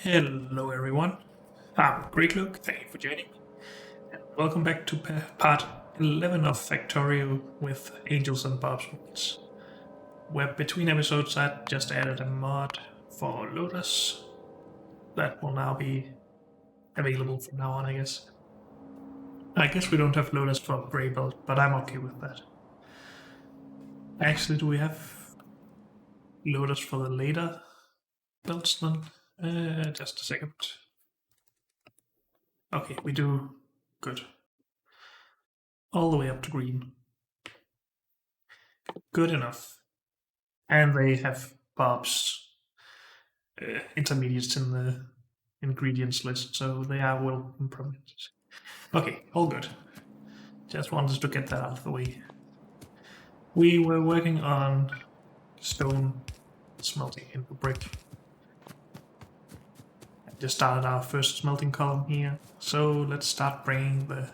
Hello everyone, I'm Greek Luke, thank you for joining me, and welcome back to part 11 of Factorio with Angels and Bob's Worlds, where between episodes I just added a mod for Lotus that will now be available from now on, I guess. I guess we don't have Lotus for Grey Belt, but I'm okay with that. Actually, do we have Lotus for the later belts then? Just a second. Okay, we do. Good. All the way up to green. Good enough. And they have Bob's intermediates in the ingredients list, so they are well implemented. Okay, all good. Just wanted to get that out of the way. We were working on stone smelting into brick. I just started our first smelting column here, so let's start bringing the...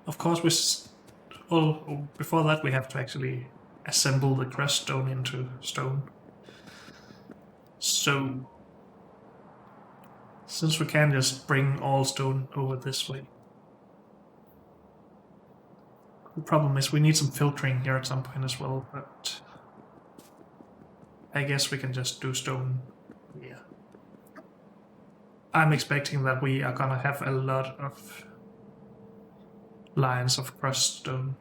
Of course, before that we have to actually assemble the crushed stone into stone. So, since we can just bring all stone over this way, the problem is we need some filtering here at some point as well, but I guess we can just do stone here. I'm expecting that we are gonna have a lot of lines of crushed stone.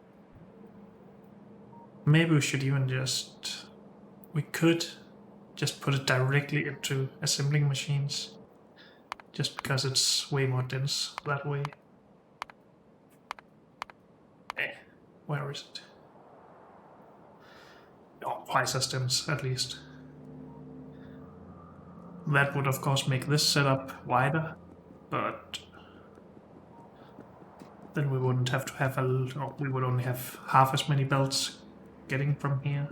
Maybe we should even just... We could just put it directly into assembling machines, just because it's way more dense that way. Where is it? Oh, twice as dense, at least. That would of course make this setup wider, but then we wouldn't have to have we would only have half as many belts getting from here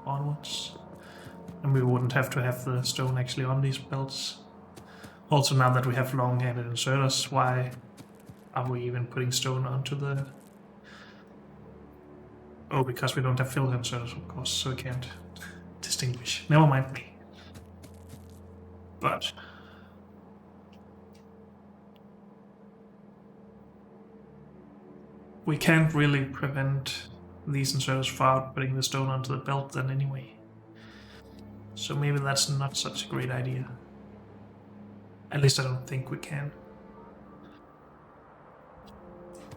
onwards. And we wouldn't have to have the stone actually on these belts. Also, now that we have long-handed inserters, why are we even putting stone onto the... Oh, because we don't have filled inserters, of course, so we can't distinguish. Never mind me. But... we can't really prevent these inserters from putting the stone onto the belt then anyway. So maybe that's not such a great idea. At least I don't think we can.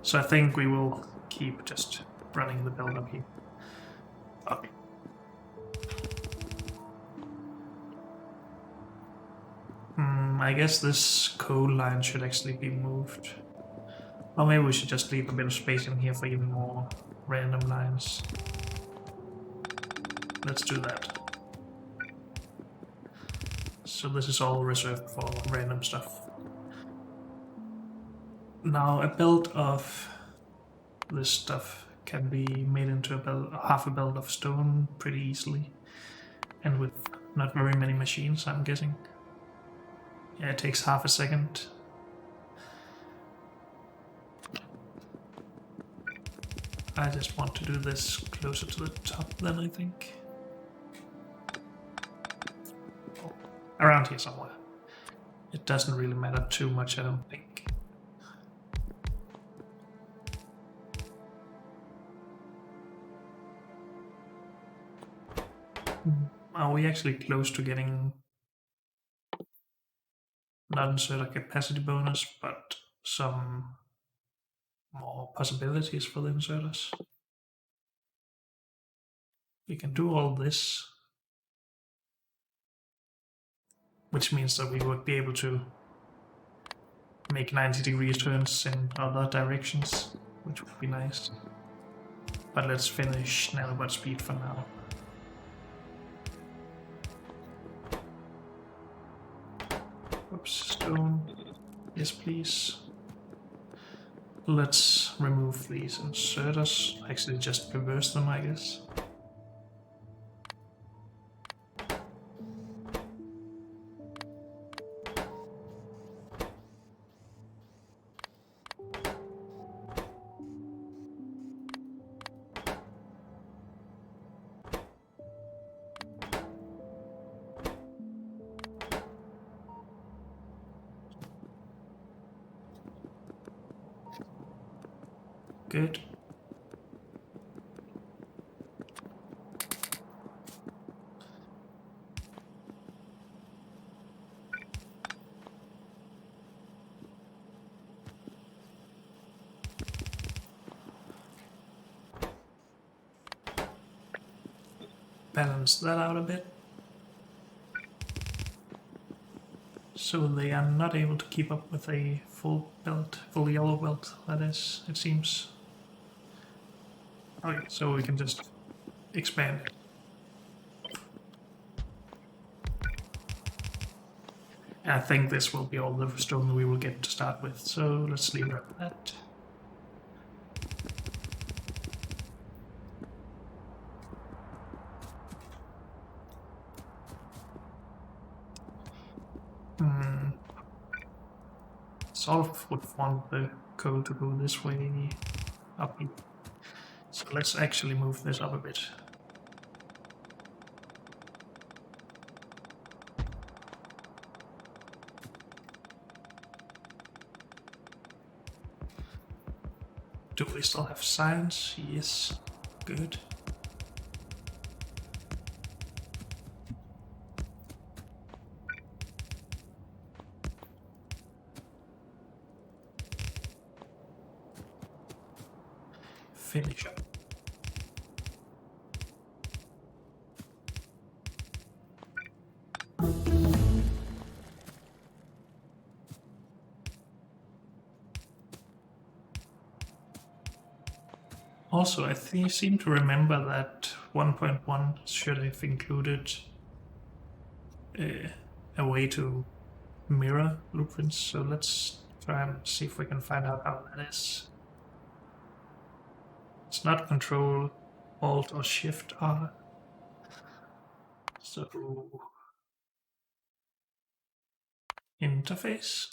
So I think we will keep just running the belt up here. Okay. I guess this coal line should actually be moved. Or maybe we should just leave a bit of space in here for even more random lines. Let's do that. So this is all reserved for random stuff. Now a belt of this stuff can be made into half a belt of stone pretty easily. And with not very many machines, I'm guessing. Yeah, it takes half a second. I just want to do this closer to the top then, I think. Oh, around here somewhere. It doesn't really matter too much, I don't think. Are we actually close to getting not inserter capacity bonus, but some more possibilities for the inserters? We can do all this, which means that we would be able to make 90-degree turns in other directions, which would be nice. But let's finish nanobot speed for now. Oops, stone. Yes, please. Let's remove these inserters. Actually, just reverse them, I guess. Good. Balance that out a bit. So they are not able to keep up with a full belt, full yellow belt, that is, it seems. Okay, so we can just expand it. I think this will be all the stone we will get to start with, so let's leave it at that. Sort of would want the coal to go this way up. So let's actually move this up a bit. Do we still have science? Yes. Good. Finish up. Also, I seem to remember that 1.1 should have included a way to mirror blueprints, so let's try and see if we can find out how that is. It's not Control, Alt, or Shift R. So, interface.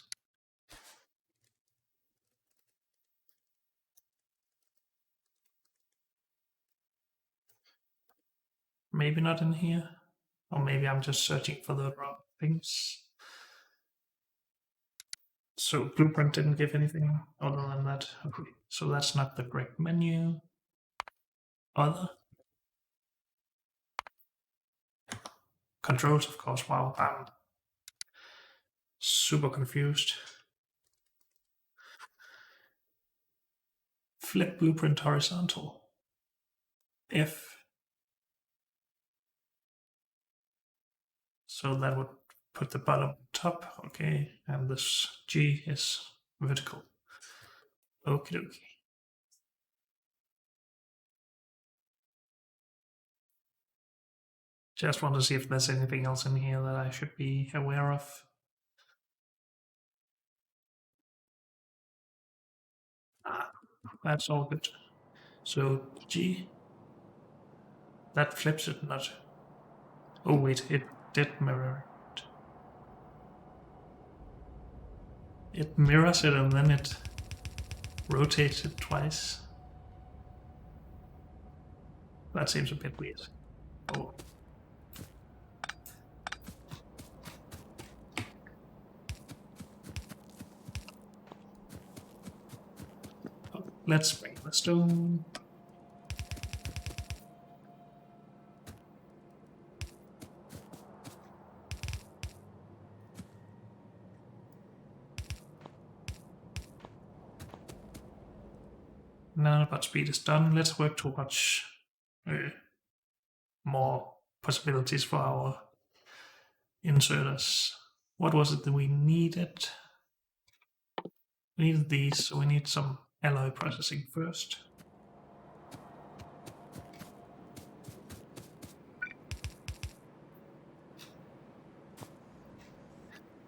Maybe not in here. Or maybe I'm just searching for the wrong things. So Blueprint didn't give anything other than that. Okay, so that's not the correct menu. Other. Controls, of course. Wow, I'm super confused. Flip Blueprint horizontal. F. So that would put the bottom top, okay, and this G is vertical. Okie dokie. Just want to see if there's anything else in here that I should be aware of. That's all good. So G, that flips it not. Oh wait, it did mirror it. It mirrors it and then it rotates it twice. That seems a bit weird. Oh. Let's bring the stone. Now that speed is done, let's work towards more possibilities for our inserters. What was it that we needed? We needed these, so we need some alloy processing first.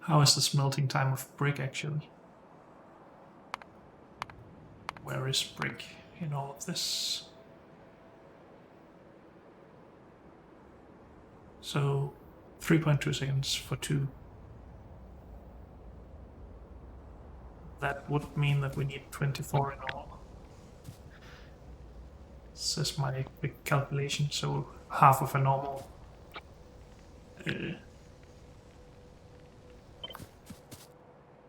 How is the smelting time of brick actually? Where is brick in all of this? So 3.2 seconds for 2. That would mean that we need 24 in all. This is my quick calculation, so half of a normal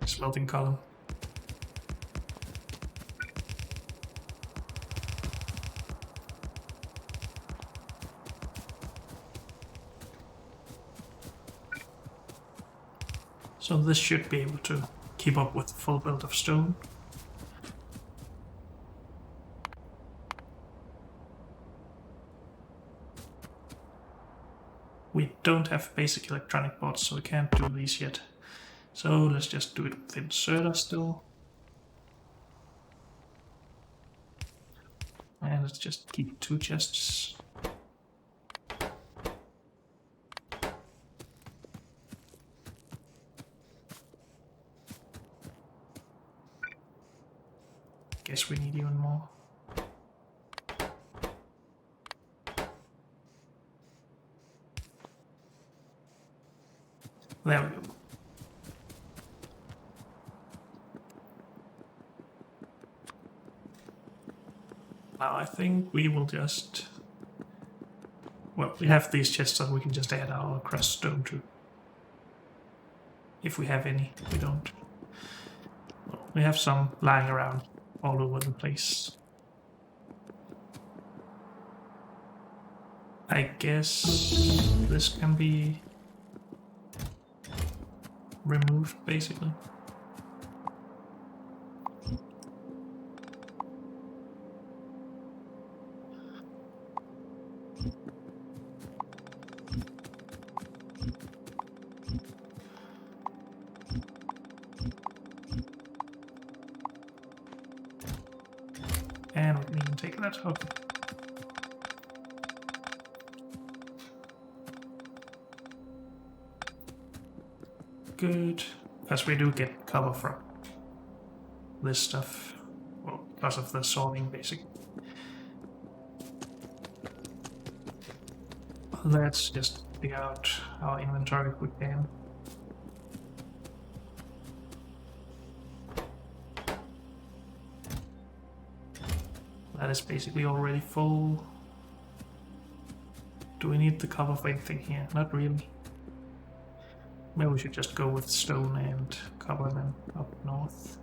smelting column. So this should be able to keep up with the full build of stone. We don't have basic electronic boards, so we can't do these yet. So let's just do it with inserter still. And let's just keep 2 chests. Guess we need even more. There we go. Now I think we will just... Well, we have these chests that we can just add our crushed stone to. If we have any, we don't. Well, we have some lying around all over the place. I guess this can be removed, basically. And we can even take that hook. Good, because we do get cover from this stuff. Well, because of the sorting, basically. Let's just dig out our inventory if we can. That is basically already full. Do we need the cover for anything here? Not really. Maybe we should just go with stone and cover them up north.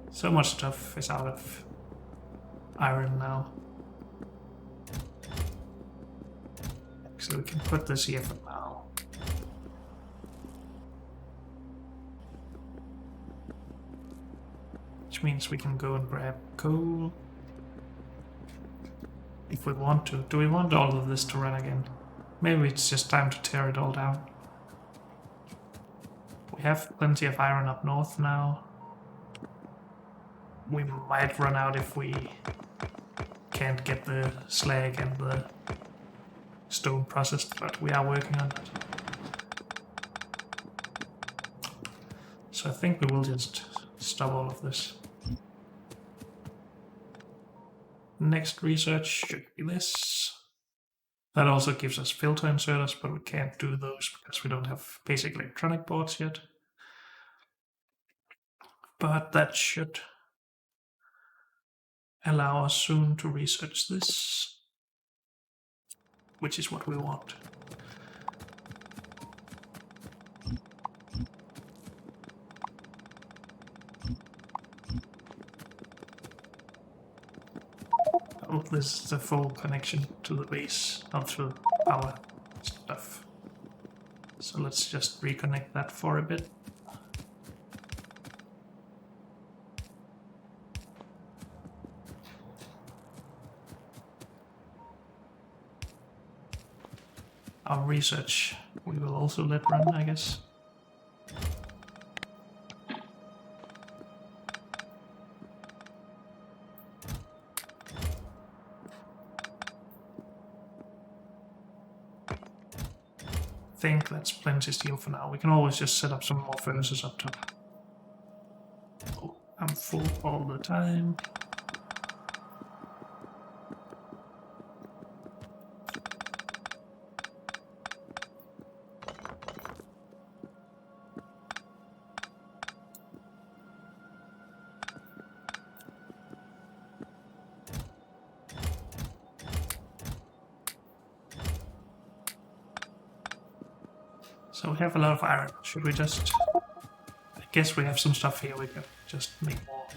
So much stuff is out of iron now. So we can put this here for now. Which means we can go and grab coal. If we want to. Do we want all of this to run again? Maybe it's just time to tear it all down. We have plenty of iron up north now. We might run out if we can't get the slag and the stone processed, but we are working on it. So I think we will just stop all of this. Next research should be this. That also gives us filter inserters, but we can't do those because we don't have basic electronic boards yet. But that should allow us soon to research this, which is what we want. Oh, this is the full connection to the base, not to power stuff. So let's just reconnect that for a bit. Our research we will also let run, I guess. I think that's plenty steel for now. We can always just set up some more furnaces up top. Oh, I'm full all the time. So we have a lot of iron. Should we just... I guess we have some stuff here we can just make more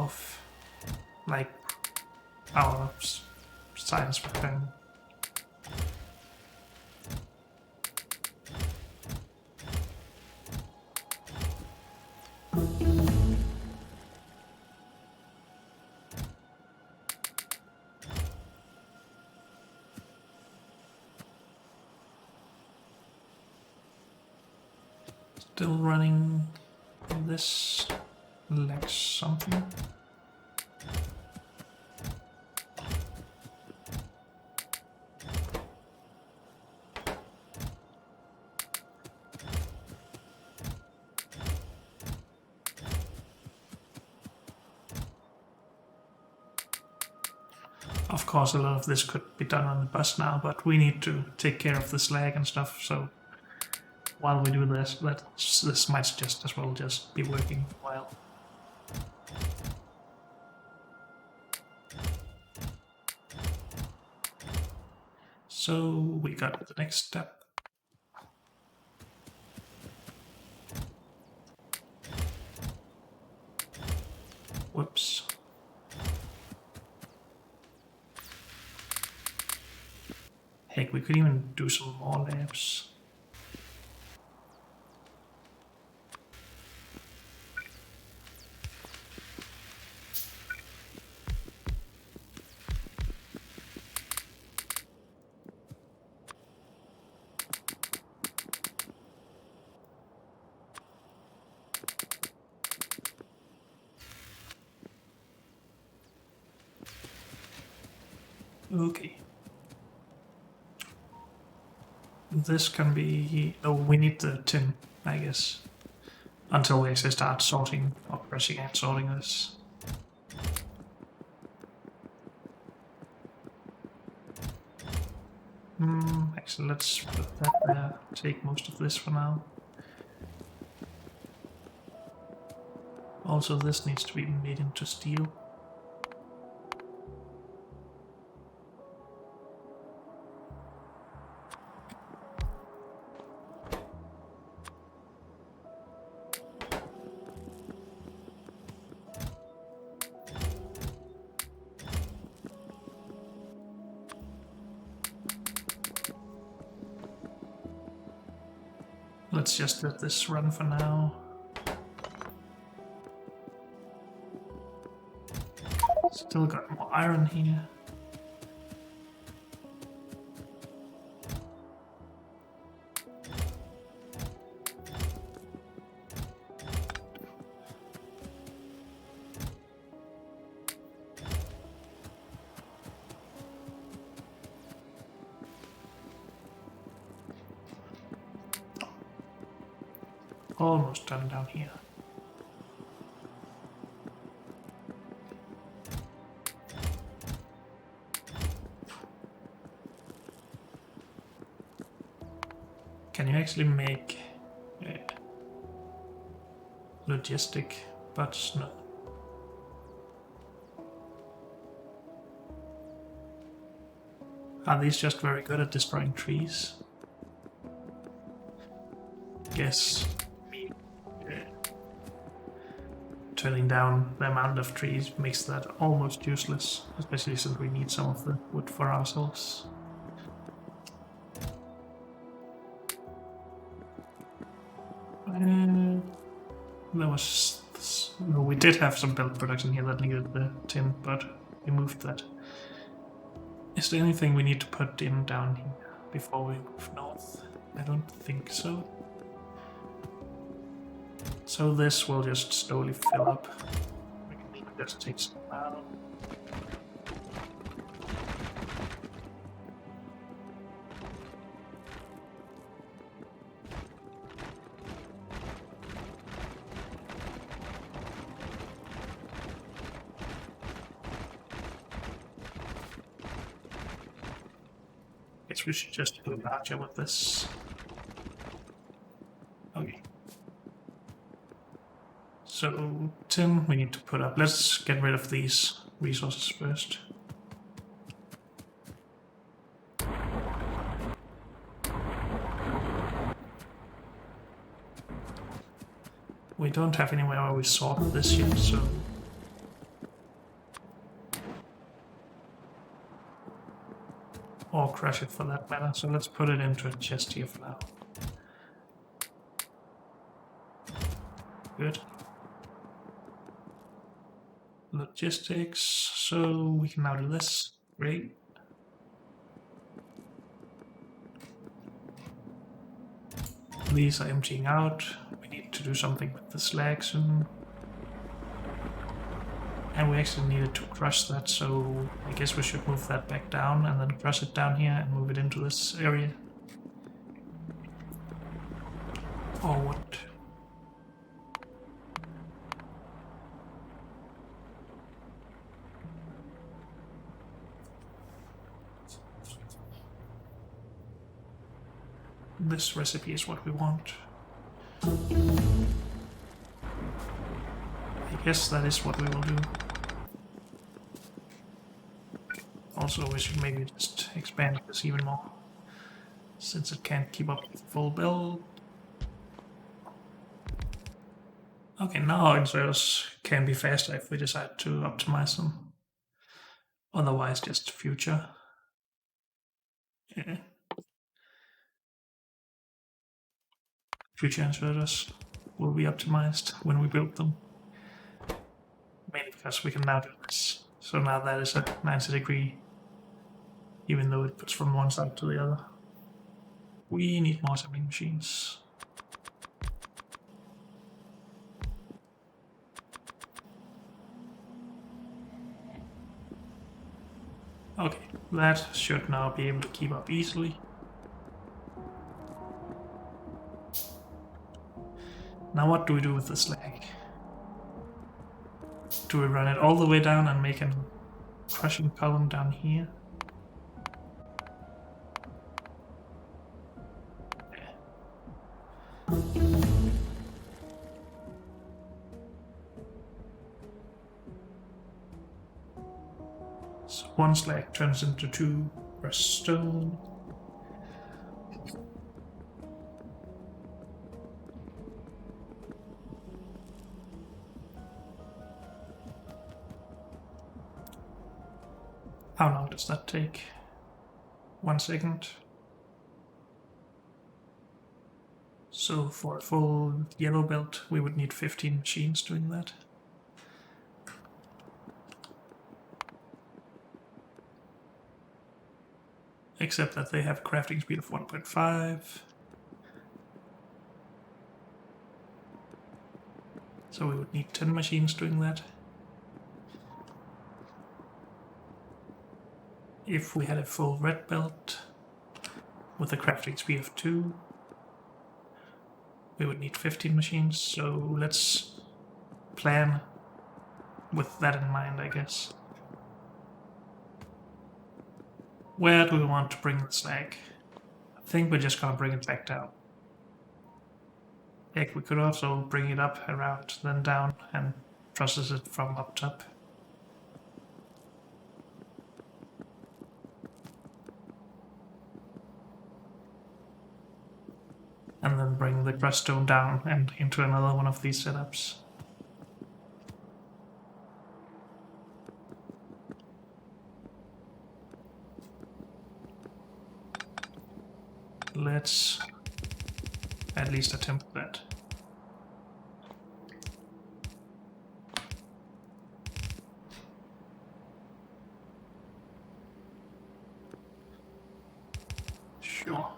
of, like, our science weapon. Still running this lacks something. Of course, a lot of this could be done on the bus now, but we need to take care of this lag and stuff, so while we do this, this might just as well just be working while. So we got the next step. Whoops. Heck, we could even do some more labs. Okay. This can be... Oh, we need the tin, I guess. Until we actually start sorting or pressing and sorting this. Actually, let's put that there. Take most of this for now. Also, this needs to be made into steel. Let's just let this run for now. Still got more iron here. Almost done down here. Can you actually make logistic butts? No. Are these just very good at destroying trees? Guess turning down the amount of trees makes that almost useless, especially since we need some of the wood for ourselves. There was no, we did have some belt production here that needed the tin, but we moved that. Is there anything we need to put in down here before we move north? I don't think so. So this will just slowly fill up. We can even just take some out. Guess we should just do larger with this. Okay. So, tin we need to put up. Let's get rid of these resources first. We don't have anywhere where we sort this yet, so... Or crush it for that matter, so let's put it into a chest here for now. Good. Logistics, so we can now do this. Great. These are emptying out. We need need to do something with the slag soon. And we actually needed to crush that, so I guess we should move that back down and then crush it down here and move it into this area. Or what? This recipe is what we want. I guess that is what we will do. Also, we should maybe just expand this even more, since it can't keep up with full build. Okay, now inserters can be faster if we decide to optimize them. Otherwise, just future. Yeah. Future inserters will be optimized when we build them. Mainly because we can now do this. So now that is a 90-degree, even though it puts from one side to the other. We need more assembly machines. Okay, that should now be able to keep up easily. Now what do we do with the slag? Do we run it all the way down and make a crushing column down here? So one slag turns into 2 crushed stone. How long does that take? 1 second. So for a full yellow belt, we would need 15 machines doing that. Except that they have a crafting speed of 1.5. So we would need 10 machines doing that. If we had a full red belt with a crafting speed of 2, we would need 15 machines, so let's plan with that in mind, I guess. Where do we want to bring the slag? I think we're just gonna bring it back down. Heck, we could also bring it up around, then down, and process it from up top. And then bring the crushed stone down and into another one of these setups. Let's at least attempt that. Sure.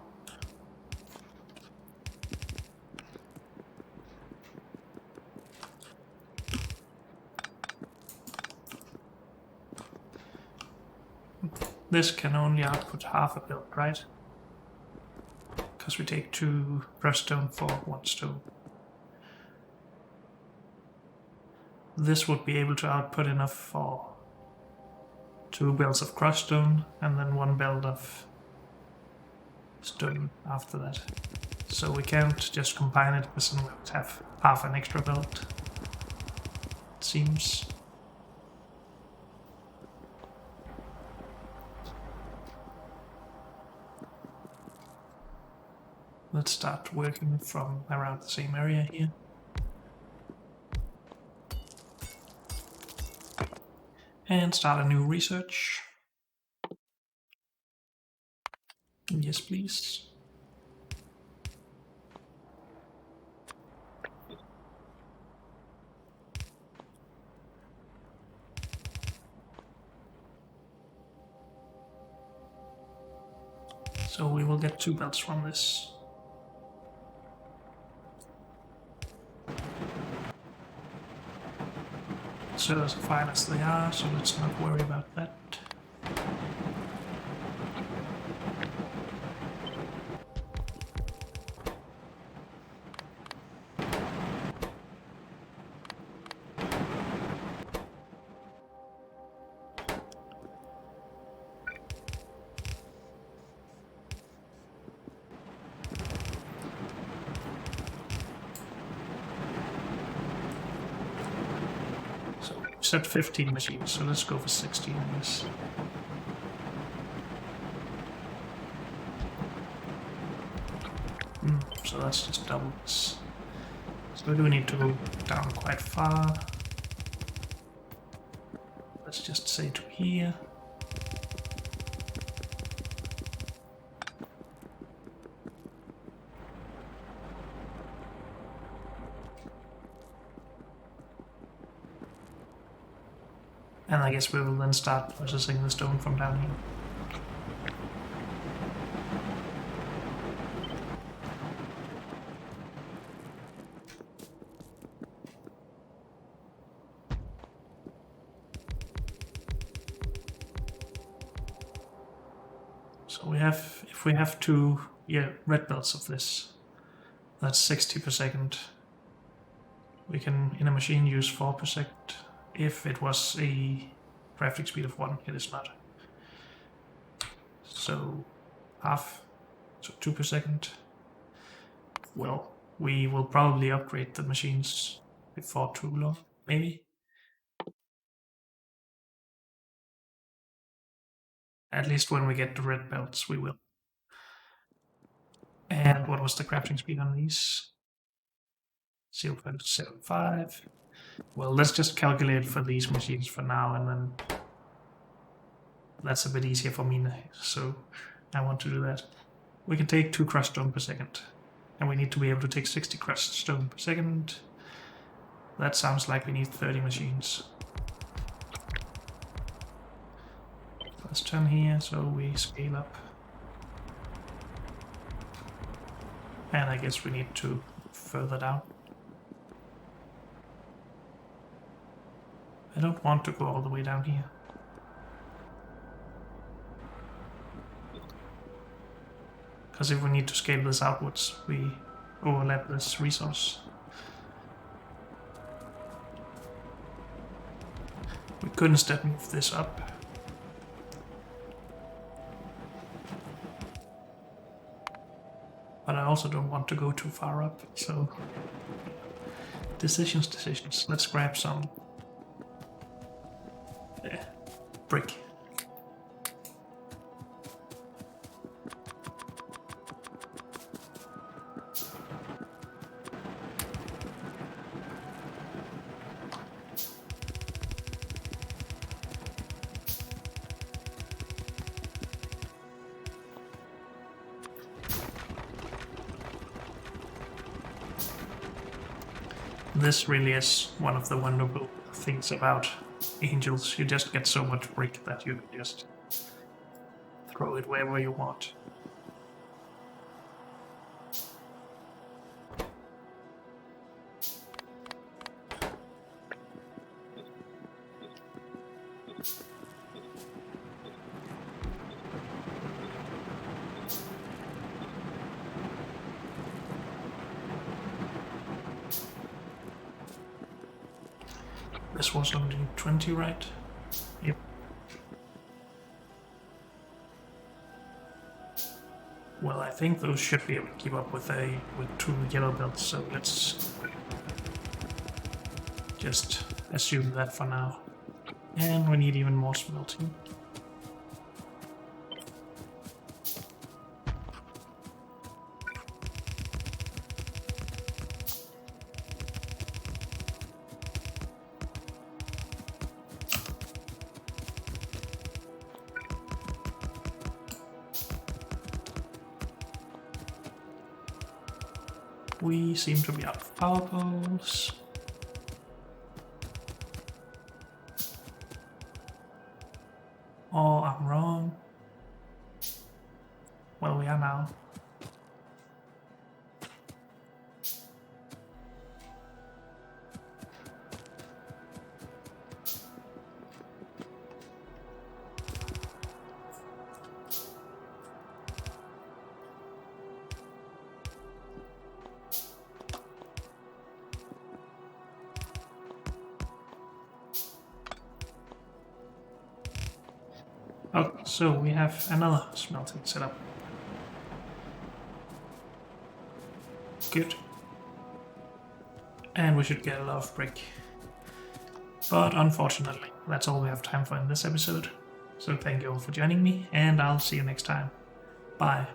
This can only output half a build, right? Because we take 2 crushed stone for 1 stone. This would be able to output enough for 2 belts of crushed stone and then 1 belt of stone after that. So we can't just combine it because then we would have half an extra belt, it seems. Let's start working from around the same area here. And start a new research. Yes, please. So we will get 2 belts from this. servers are fine as they are, so let's not worry about that. Set 15 machines, so let's go for 16 on this. So that's just double this. So we do need to go down quite far. Let's just say to here. And I guess we will then start processing the stone from down here. So we have, if we have two, red belts of this, that's 60 per second. We can, in a machine, use 4 per second. If it was a crafting speed of 1, it is not. So half, so 2 per second. Well, we will probably upgrade the machines before too long, maybe. At least when we get the red belts, we will. And what was the crafting speed on these? 0.75. Well, let's just calculate for these machines for now, and then that's a bit easier for me now, so I want to do that. We can take 2 crushed stone per second, and we need to be able to take 60 crushed stone per second. That sounds like we need 30 machines. Let's turn here so we scale up. And I guess we need to further down. I don't want to go all the way down here. Because if we need to scale this outwards, we overlap this resource. We could instead move this up. But I also don't want to go too far up, so decisions. Let's grab some brick. This really is one of the wonderful things about Angels. You just get so much brick that you can just throw it wherever you want. This was only 20, right? Yep. Well, I think those should be able to keep up with 2 yellow belts, so let's just assume that for now. And we need even more smelting. We seem to be out of power poles. Oh, I'm wrong. Well, we are now. So we have another smelting setup. Good. And we should get a love break. But unfortunately, that's all we have time for in this episode. So thank you all for joining me, and I'll see you next time. Bye.